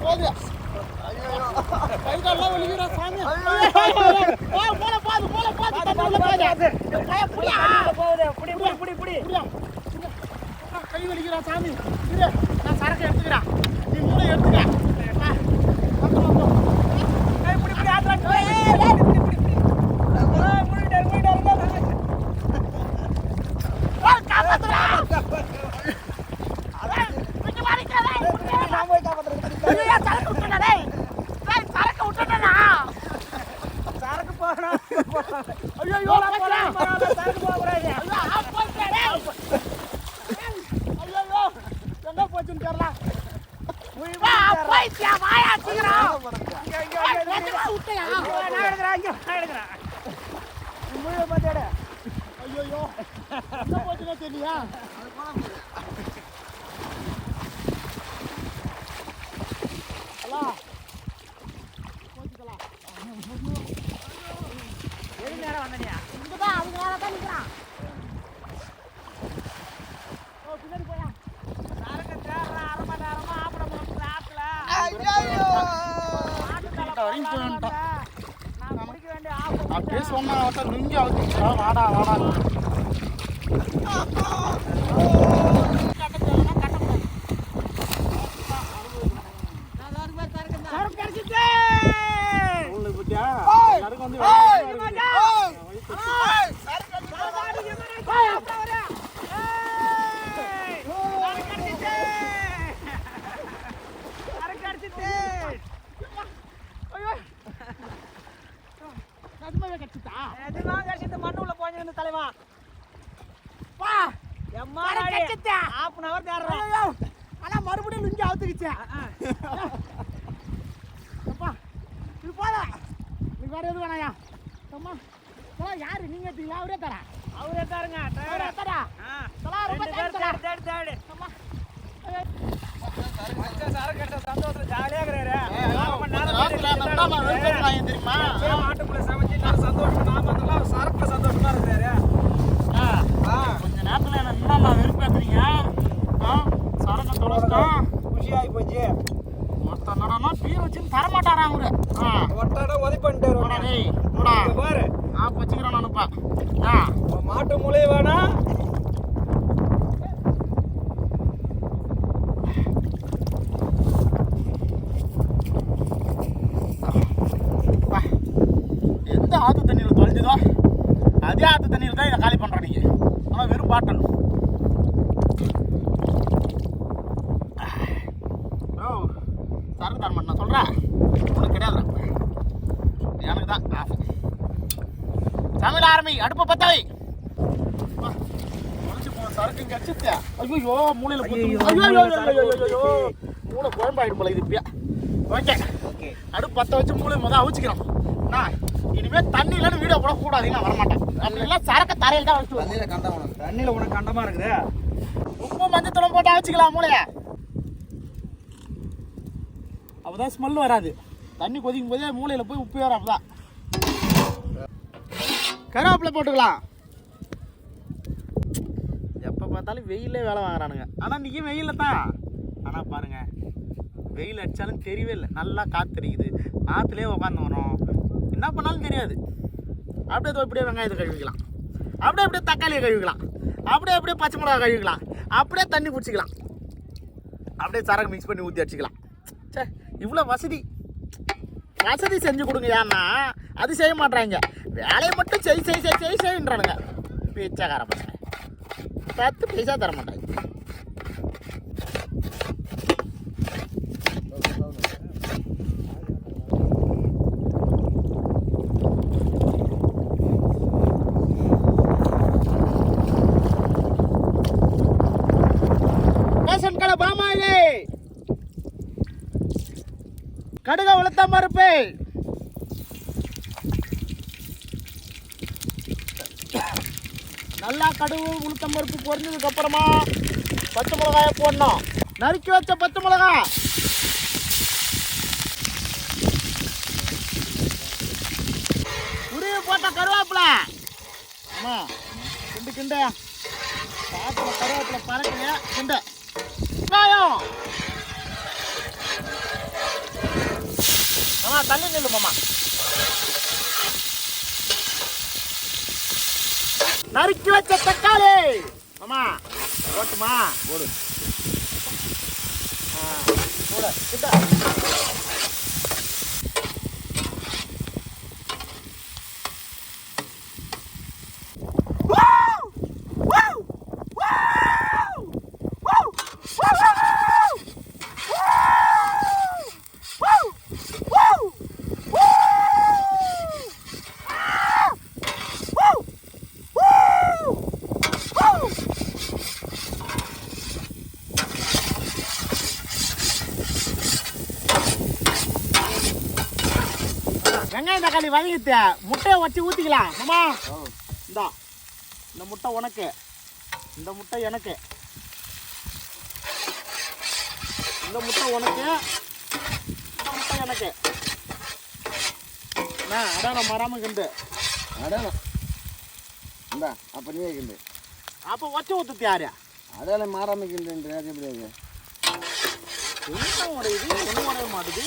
போகுது. கை கால்லாம் வலிக்குதுடா சாமி. மூளை பாது தண்ணிக்குள்ள போகுது. புடி. கை வலிக்குதுடா சாமி. இரு நான் சரக்கு எடுத்துக்கிறேன். நீ மூளை எடுத்துக்க. கை புடி ஆட்றா. தெரியலையா அப்படியே சொன்னா லுங்கி அவுத்துச்சா வாடா மறுபடியும் லுங்கி அவுத்துக்கிச்சு. இது போல நீ வேற எது வேணாயா? யாரு நீங்க எடுத்தீங்களா? அவரே தரா தாருங்க. சந்தோஷம் ஜாலியா தெரியுமா? ஆட்டுக்குள்ள சமைச்சு சந்தோஷம் நாம சரக்கு சந்தோஷமா இருக்கிறாரு. கொஞ்ச நேரத்துல என்ன வெறுப்பேத்துறீங்க? சரக்கு தொலைச்சிட்டோம், குஷியாகி போச்சு. மொத்த நடனா பீர் வச்சு தரமாட்டாரா அவரு. ஒட்டாட உதவி பண்ணிட்டாரு பாரு. வச்சுக்கிறேன் நானுப்பா. மாட்டு மூளையே வேணா. எந்த ஆற்று தண்ணியில் தொலைஞ்சுதோ அதே ஆற்று தண்ணியில் தான் இதை காலி பண்ணுறோம் நீங்கள். ஆனால் வெறும் பாட்டல். சரக்கு தர மாட்டேன் நான் சொல்கிறேன். உனக்கு கிடையாது, எனக்கு தான் ஆஃப். சமையல் ஆரம்பி, அடுப்பை பத்தவை. சரக்கு இங்கே அடிச்சுட்டு ஐயோ மூளையில் மூளை குழம்பாயிடும் போல இது இப்பயா. ஓகே அடுப்பு பற்ற வச்சு மூளை முதல் அவிச்சிக்கிறோம். இனிமேல் தண்ணியிலன்னு வீடியோ கூட கூடாதீங்க, நான் வரமாட்டேன். அப்படிலாம் சரக்கு தரையில் தான் வச்சு. தண்ணியில் உனக்கு கண்டமாக இருக்குது. உப்பு மஞ்சத்தூளம் போட்டு அவிச்சிக்கலாம் மூளைய. அப்போதான் ஸ்மெல் வராது. தண்ணி கொதிக்கும் போதே மூளையில் போய் உப்பு வரும். அப்போதான் கருவேப்பிலை போட்டுக்கலாம். எப்போ பார்த்தாலும் வெயிலே வேலை வாங்குறானுங்க. ஆனால் இன்றைக்கி வெயிலில் தான். ஆனால் பாருங்கள், வெயில் அடித்தாலும் தெரியவே இல்லை. நல்லா காற்று அடிக்குது. ஆற்றுலேயே உட்காந்து வரோம். என்ன பண்ணாலும் தெரியாது. அப்படியே இப்படியே வெங்காயத்தை கழுவிக்கலாம், அப்படியே தக்காளியை கழுவிக்கலாம், அப்படியே பச்சை மிளகா கழுவிக்கலாம், அப்படியே தண்ணி குடிச்சிக்கலாம், அப்படியே சரக்கு மிக்ஸ் பண்ணி ஊற்றி அடிச்சிக்கலாம். சே இவ்வளோ வசதி செஞ்சு கொடுங்க. ஏன்னா அது செய்ய மாட்டாங்க. வேலையை மட்டும் செய்ன்றானுங்க. பேச்சாக்கார பசங்க 10 பைசா தர மாட்டாங்க. பாமாயிலே கடுக உளுத்தம் பருப்பு, நல்லா கடுகு உளுத்தம் பருப்பு பொரிஞ்சதுக்கு அப்புறமா பச்சை மிளகாயை போடணும். நறுக்கி வச்ச பச்சை மிளகா, உருவி போட்ட கருவேப்பிலை. அம்மா கிண்டு பாட்டில் கருவேப்பிலை பறக்குங்க. கிண்டு வெங்காயம், மாமா தள்ளி நில்லு மாமா. நறுக்கி வச்ச தக்காளி மாமா போட்டுமா? போடு போட கிட்ட. வெங்காயம் தக்காளி வதங்கிட்டு முட்டையை வச்சு ஊற்றிக்கலாம் மாமா. இந்தா இந்த முட்டை உனக்கு, இந்த முட்டை எனக்கு, இந்த முட்டை உனக்கு, இந்த முட்டை எனக்கு. அதான் நான் மறாம கிண்டு அடையாளம் இந்தா. அப்போ நீ கிண்டு. அப்போ வச்சு ஊற்றுத்து யாரு? அடையாளம் மாறாம கிண்டுன்ற எப்படி அது? என்ன உடையுது? ஒன்றும் உடைய மாட்டுது.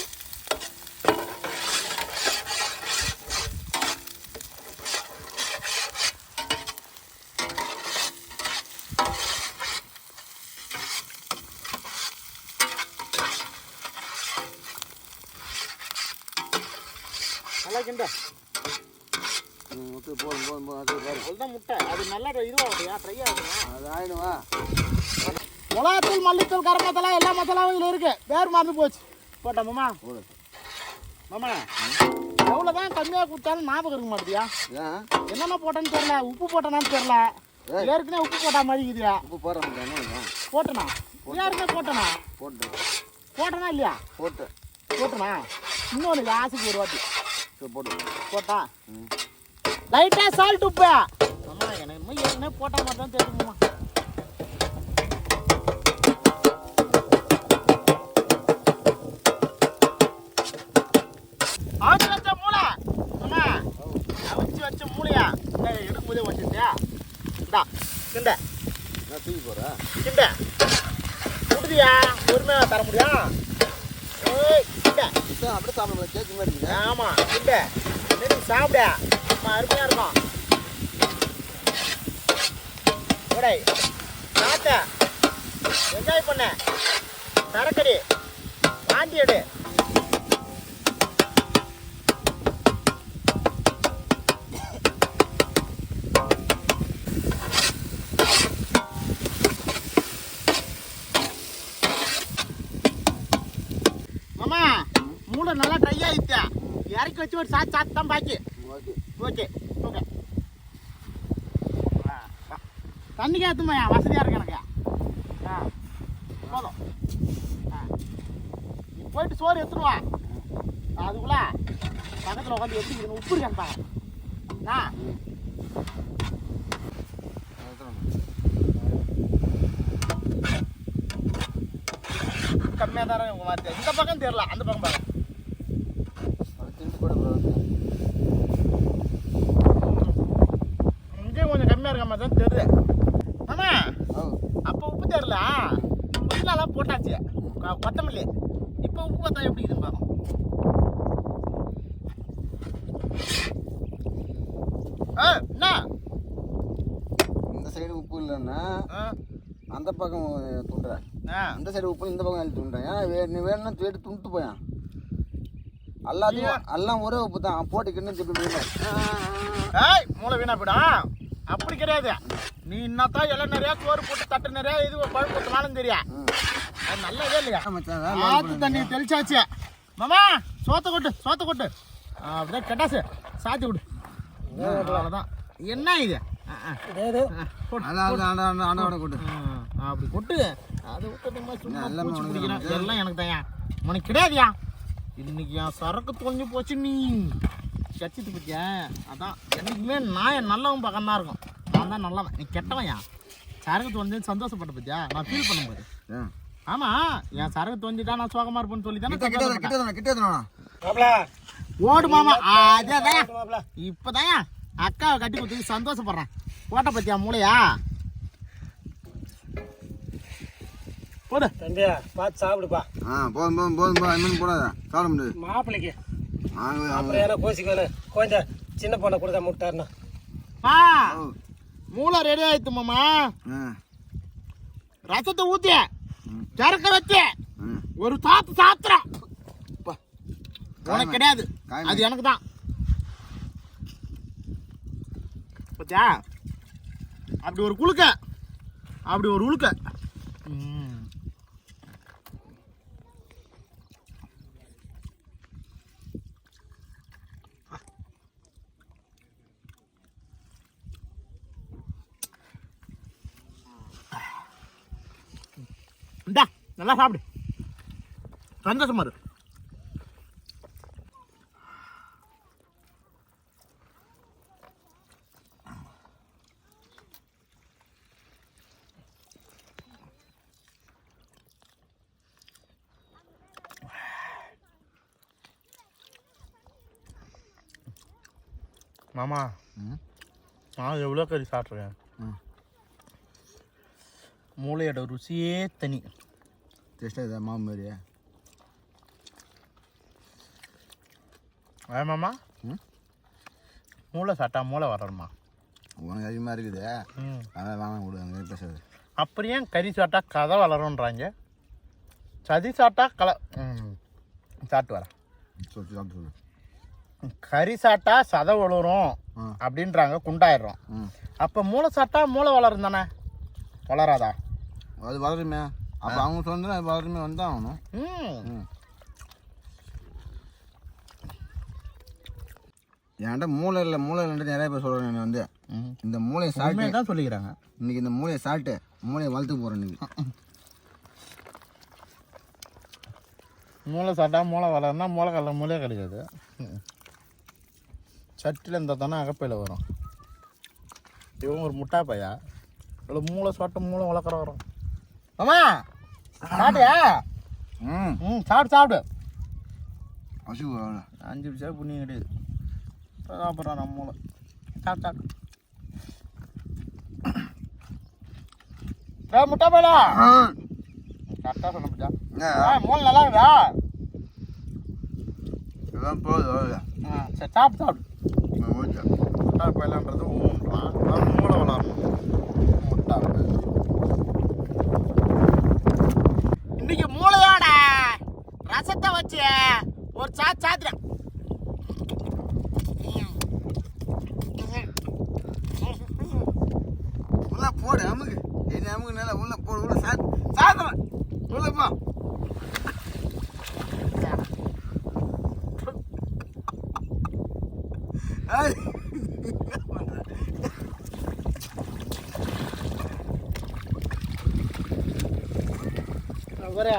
நல்லா கிண்ட. முட்டை போதும் அது பாரு. அதுதான் முட்டை. அது நல்லா இதுவாகுதுயா, ட்ரை ஆகுதுங்க. அது ஆயிடுவா. மிளகாத்தூள், மல்லித்தூள், கரம் மசாலா எல்லா மசாலாவும் இதில் இருக்கு. வேறு மறந்து போச்சு. போட்டா மாமா? மாமா எவ்வளோதான் கம்மியாக கொடுத்தாலும் ஞாபகம் இருக்க மாட்டேதியா? என்னென்ன போட்டேன்னு தெரியல. உப்பு போட்டேனான்னு தெரியல. ஏற்கனவே உப்பு போட்டா மாதிரி இருக்குதுயா. உப்பு போட மாட்டேன். போட்டேனா? ஏற்கனவே போட்டேனா? போட்டேனா இல்லையா? போட்டேனா? இன்னொன்று ஆசைக்கு ஒரு வாட்டி போட்டா லைட்டா சால்ட் உப்பு. ஆமா எனக்கு ஏற்கனவே போட்டா மாதிரி தான் தெரியுமா. அவிச்சு வச்ச மூளை ஆமா, அவிச்சு வச்ச மூளையா எடுக்கும் போதே வச்சுட்டியா? இந்தா கிண்ட. தூக்கி போறா கிண்ட முடியா? பொறுமையாக தர முடியும். அப்படியே சாப்பிட கேட்க மாதிரி. ஆமா கிண்ட சாப்பிட அருமையா இருக்கும். சாப்பிட்ட என்ஜாய் பண்ண. சரக்கடி ஆண்டி எடு. மாமா மூளை நல்லா ட்ரை ஆயிடுச்சு. இறக்கி வச்சு ஒரு சாத்து தான் பாக்கி. Okay okay. தண்ணிக்கு ஏற்றுமாயா, வசதியாக இருக்கு எனக்கு. போதும். நீ போயிட்டு சோறு எடுத்துருவா. அதுக்குள்ள பக்கத்தில் உட்காந்து எப்படி உப்பு இருக்கான்னு பாருங்க. கம்மியாக தானே உங்கள் மாதிரி. இந்த பக்கம் தெரியல, அந்த பக்கம் பாருங்க. இங்கேயும் கொஞ்சம் கம்மியாக இருக்க மாதிரி தான் தெரியுது. ஆமா அப்போ உப்பு தெரியல. புதினாலாம் போட்டாச்சு, கொத்தமல்லி. இப்போ உப்பு பார்த்தா எப்படி இருக்குன்னு பார்க்கும். என்ன இந்த சைடு உப்பு இல்லைன்னா அந்த பக்கம் துண்டுறேன். அந்த சைடு உப்பு இந்த பக்கம் துண்டுறேன். ஏன்னா நீ வேணும்னா தேடி துண்டு போயான். எல்லாத்தையும் எல்லாம் ஒரே உப்பு தான் போட்டுக்கின்னு மூளை வீணா போயிடும். அப்படி கிடையாது. நீ என்னத்தான் எல்லாம் நிறையா சோறு போட்டு தட்டு நிறையா இது பழம் போட்டுனாலும் தெரியா. அது நல்லதே இல்லையா? ஆற்று தண்ணி தெளிச்சாச்சு. மாமா சோத்த கொட்டு. அப்படிதான் கெட்டாசு சாத்தி விடு. அவ்வளோதான். என்ன இது? அப்படி கொட்டு. அதை விட்டு எல்லாம் எனக்கு தான். உனக்கு கிடையாதுயா. இன்னைக்கு என் சரக்கு தொலைஞ்சு போச்சு. நீ கச்சிட்டு பத்தியா? அதான் என்னைக்குமே நான் என் நல்லவன் பக்கம் தான் இருக்கும். நான் தான் நல்லவன், நீ கெட்டவன். ஏன் சரக்கு தொலைஞ்சு சந்தோஷப்பட்ட பத்தியா? நான் ஃபீல் பண்ணும்போது ஆமா என் சரக்கு தொலைஞ்சிட்டா நான் சோகமா இருப்பேன்னு சொல்லி தானே ஓடு மாமா. அதேதான் இப்பதான் அக்காவை கட்டி கொடுத்து சந்தோஷப்படுறேன். போட்ட பத்தியா மூளையா? போடு தம்பியா, பார்த்து சாப்பிடுப்பா. போதும் போடாத சாப்பிட முடியாது. மாப்பிள்ளைக்கு அப்புறம் ஏன்னா கோசிக்கணும் கொஞ்சம் சின்ன பொண்ணை கொடுத்தா முட்டாருண்ணா. மூளை ரெடி ஆயிடுத்து மாமா. ரசத்தை ஊத்தி சரக்க வச்சு ஒரு சாத்துறோம். உனக்கு கிடையாது, அது எனக்கு தான். பத்தியா அப்படி ஒரு குளுக்க, அப்படி ஒரு உழுக்க. இந்தா நல்லா சாப்பிடு, சந்தோஷமா இரு. மாமா நான் எவ்வளோ கறி சாப்பிட்ருக்கேன். மூளையோட ருசியே தனி. டேஸ்ட்டாக இதா மாவு மாதிரியா? மாமா மூளை சாப்பிட்டா மூளை வரணுமா? உனக்கு அதிகமாக இருக்குது, அதான் வேணாம் கொடு, அங்கே பேசாது. அப்புறம் ஏன் கறி சாப்பிட்டா கதை வளரும்ன்றாங்க? சதி சாப்பிட்டா சாப்பிட்டு வரேன். சொல்லு சாப்பிட்டு சொல்லு. கறி சாப்பிட்டா சதை வளரும் அப்படின்றாங்க, குண்டாயிடுறோம். அப்போ மூளை சாப்பிட்டா மூளை வளரும் தானே? வளராதா? அது வளருமே. அப்போ அவங்க சொன்னா அது வளருமே வந்தால் ஆகணும். என்கிட்ட மூளை இல்லைன்ட்டு நிறைய பேர் சொல்கிறேன். நான் வந்து இந்த மூளையை சாப்பிட்டு தான் சொல்லிக்கிறாங்க. இன்னைக்கு இந்த மூளையை சாப்பிட்டு மூளையை வளர்த்து போகிறேன். இன்னைக்கு மூளை சாப்பிட்டா மூளை வளரும்னா மூளையே கிடையாது. சட்டியில் இருந்தால் தானே அகப்பையில் வரும். இவங்க ஒரு முட்டா பையா இவ்வளோ மூளை சாப்பிட்டு மூளை வளர்க்குற வரும். ஆமா சாப்பிட்டியா? சாப்பிடு. பசு 5 நிமிஷம் புண்ணியம் கிடையாது. சாப்பிட்றான் நம்ம மூளை. சாப்பிட்டு முட்டா பையலா கரெக்டாக சொன்ன பச்சா. மூளை நல்லா இருக்குதா? இதெல்லாம் போகுது. சரி சாப்பிடு. முட்டா பையலான்றது ஊன்றான், அது மூளை வளரணும். முட்டா இன்னைக்கு மூளையோட ரசத்தை வச்சு ஒரு சாத்துறேன். உள்ள போடு, அமுக்கு என்ன அமுக்கு நல்லா உள்ள போடு. உள்ள சாத்துறேன் உள்ளப்பா. வரா